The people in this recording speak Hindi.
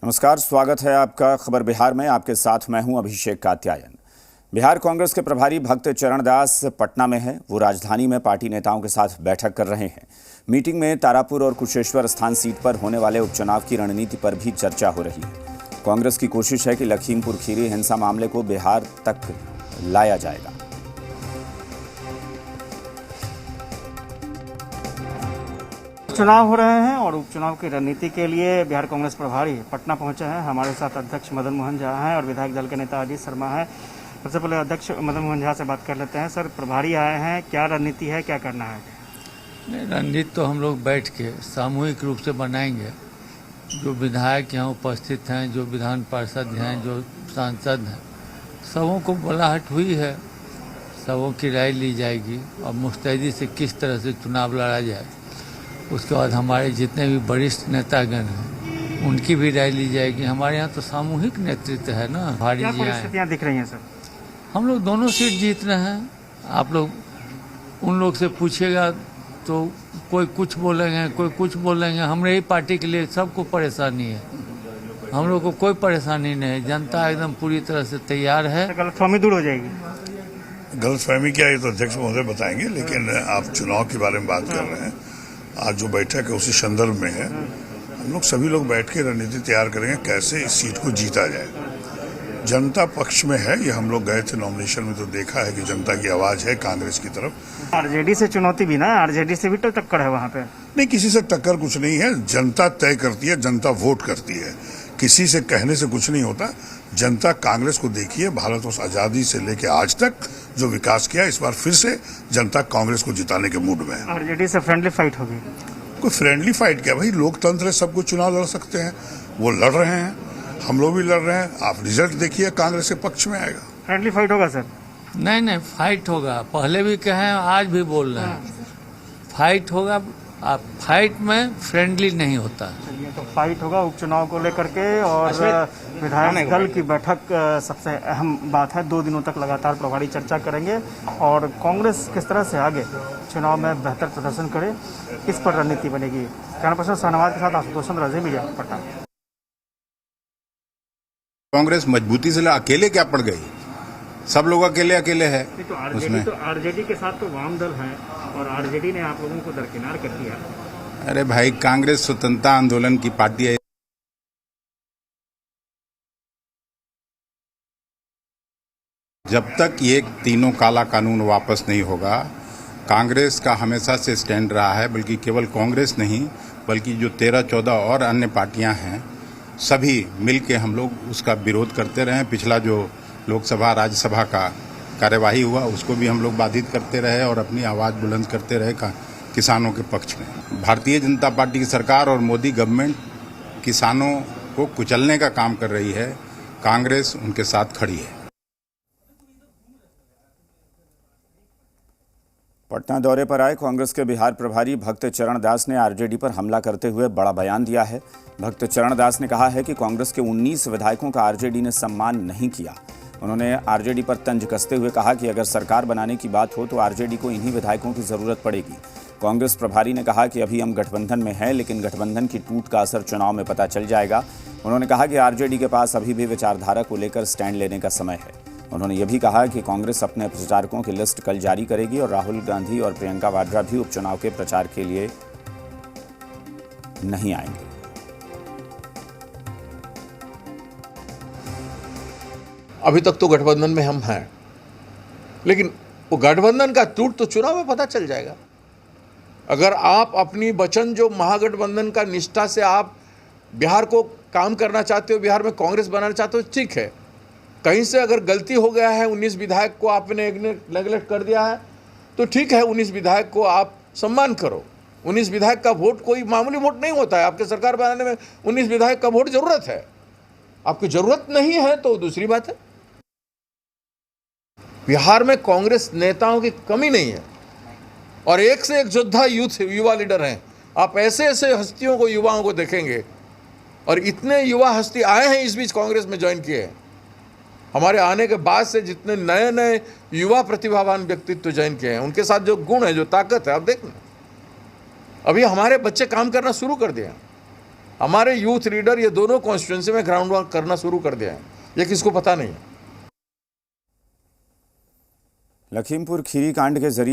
नमस्कार, स्वागत है आपका खबर बिहार में। आपके साथ मैं हूं अभिषेक कात्यायन। बिहार कांग्रेस के प्रभारी भक्त चरण दास पटना में है। वो राजधानी में पार्टी नेताओं के साथ बैठक कर रहे हैं। मीटिंग में तारापुर और कुशेश्वर स्थान सीट पर होने वाले उपचुनाव की रणनीति पर भी चर्चा हो रही है। कांग्रेस की कोशिश है कि लखीमपुर खीरी हिंसा मामले को बिहार तक लाया जाएगा। चुनाव हो रहे हैं और उपचुनाव की रणनीति के लिए बिहार कांग्रेस प्रभारी पटना पहुंचे हैं। हमारे साथ अध्यक्ष मदन मोहन झा हैं और विधायक दल के नेता अजीत शर्मा हैं। सबसे पहले अध्यक्ष मदन मोहन झा से बात कर लेते हैं। सर, प्रभारी आए हैं, क्या रणनीति है, क्या करना है? नहीं, रणनीति तो हम लोग बैठ के सामूहिक रूप से बनाएंगे। जो विधायक यहाँ उपस्थित हैं, जो विधान पार्षद हैं, जो सांसद हैं, सबों को बुलाहट हुई है, सबों की राय ली जाएगी और मुस्तैदी से किस तरह से चुनाव लड़ा जाए। उसके बाद हमारे जितने भी वरिष्ठ नेतागण हैं उनकी भी राय ली जाएगी। हमारे यहाँ तो सामूहिक नेतृत्व है ना। भारी क्या जी परिस्थितियाँ दिख रही हैं सर? हम लोग दोनों सीट जीत रहे हैं। आप लोग उन लोग से पूछिएगा तो कोई कुछ बोलेंगे, कोई कुछ बोलेंगे। हमारे ही पार्टी के लिए सबको परेशानी है, हम लोग को कोई परेशानी नहीं है। जनता एकदम पूरी तरह से तैयार है। गलतफहमी दूर हो जाएगी। गलतफहमी क्या, ये तो अध्यक्ष महोदय बताएंगे, लेकिन आप चुनाव के बारे में बात कर रहे हैं। आज जो बैठक है उसी संदर्भ में है। हम लोग सभी लोग बैठ के रणनीति तैयार करेंगे कैसे इस सीट को जीता जाए। जनता पक्ष में है, ये हम लोग गए थे नॉमिनेशन में तो देखा है कि जनता की आवाज है कांग्रेस की तरफ। आरजेडी से चुनौती भी ना, आरजेडी से भी तो टक्कर है वहाँ पे। नहीं, किसी से टक्कर कुछ नहीं है। जनता तय करती है, जनता वोट करती है। किसी से कहने से कुछ नहीं होता। जनता कांग्रेस को देखिए, भारत उस आजादी से लेकर आज तक जो विकास किया, इस बार फिर से जनता कांग्रेस को जिताने के मूड में है। आरजेडी से फ्रेंडली फाइट होगी? कोई फ्रेंडली फाइट क्या भाई, लोकतंत्र है, सब कुछ चुनाव लड़ सकते हैं। वो लड़ रहे हैं, हम लोग भी लड़ रहे हैं। आप रिजल्ट देखिए, कांग्रेस के पक्ष में आएगा। फ्रेंडली फाइट होगा सर? नहीं, फाइट होगा। पहले भी कहे, आज भी बोल रहे हैं, फाइट होगा। आप फाइट में फ्रेंडली नहीं होता। चलिए, तो फाइट होगा उपचुनाव को लेकर के। और विधायक दल की बैठक सबसे अहम बात है। 2 दिनों तक लगातार प्रभारी चर्चा करेंगे और कांग्रेस किस तरह से आगे चुनाव में बेहतर प्रदर्शन करे, इस पर रणनीति बनेगी। कैमरा पर्सन शाहनवाज के साथ आशुतोष चंद्र, अजय मीडिया, पटना। कांग्रेस मजबूती से अकेले क्या पड़ गई? सब लोग अकेले है तो उसमें। आरजेडी के साथ तो वाम दल है और आरजेडी ने आप लोगों को दरकिनार कर दिया। अरे भाई, कांग्रेस स्वतंत्रता आंदोलन की पार्टी है। जब तक ये तीनों काला कानून वापस नहीं होगा, कांग्रेस का हमेशा से स्टैंड रहा है। बल्कि केवल कांग्रेस नहीं, बल्कि जो 13-14 और अन्य पार्टियां हैं, सभी मिलके हम लोग उसका विरोध करते रहे। पिछला जो लोकसभा राज्यसभा का कार्यवाही हुआ, उसको भी हम लोग बाधित करते रहे और अपनी आवाज बुलंद करते रहे किसानों के पक्ष में। भारतीय जनता पार्टी की सरकार और मोदी गवर्नमेंट किसानों को कुचलने का काम कर रही है। कांग्रेस उनके साथ खड़ी है। पटना दौरे पर आए कांग्रेस के बिहार प्रभारी भक्त चरण दास ने आरजेडी पर हमला करते हुए बड़ा बयान दिया है। भक्त चरण दास ने कहा है कि कांग्रेस के 19 विधायकों का आरजेडी ने सम्मान नहीं किया। उन्होंने आरजेडी पर तंज कसते हुए कहा कि अगर सरकार बनाने की बात हो तो आरजेडी को इन्हीं विधायकों की जरूरत पड़ेगी। कांग्रेस प्रभारी ने कहा कि अभी हम गठबंधन में हैं, लेकिन गठबंधन की टूट का असर चुनाव में पता चल जाएगा। उन्होंने कहा कि आरजेडी के पास अभी भी विचारधारा को लेकर स्टैंड लेने का समय है। उन्होंने ये भी कहा कि कांग्रेस अपने प्रचारकों की लिस्ट कल जारी करेगी और राहुल गांधी और प्रियंका वाड्रा भी उपचुनाव के प्रचार के लिए नहीं आएंगे। अभी तक तो गठबंधन में हम हैं, लेकिन वो गठबंधन का टूट तो चुनाव में पता चल जाएगा। अगर आप अपनी वचन जो महागठबंधन का निष्ठा से आप बिहार को काम करना चाहते हो, बिहार में कांग्रेस बनाना चाहते हो, ठीक है। कहीं से अगर गलती हो गया है, 19 विधायक को आपने नेगलेक्ट कर दिया है, तो ठीक है, 19 विधायक को आप सम्मान करो। 19 विधायक का वोट कोई मामूली वोट नहीं होता है। आपके सरकार बनाने में 19 विधायक का वोट जरूरत है। आपकी जरूरत नहीं है तो दूसरी बात है। बिहार में कांग्रेस नेताओं की कमी नहीं है और एक से एक योद्धा युवा लीडर हैं। आप ऐसे ऐसे हस्तियों को, युवाओं को देखेंगे, और इतने युवा हस्ती आए हैं इस बीच कांग्रेस में ज्वाइन किए हैं। हमारे आने के बाद से जितने नए नए युवा प्रतिभावान व्यक्तित्व ज्वाइन किए हैं, उनके साथ जो गुण है, जो ताकत है, आप देखना। अभी हमारे बच्चे काम करना शुरू कर दिया। हमारे यूथ लीडर ये दोनों कॉन्स्टिट्यूंसी में ग्राउंड वर्क करना शुरू कर दिया है, ये किसको पता नहीं है। लखीमपुर खीरी कांड के जरिए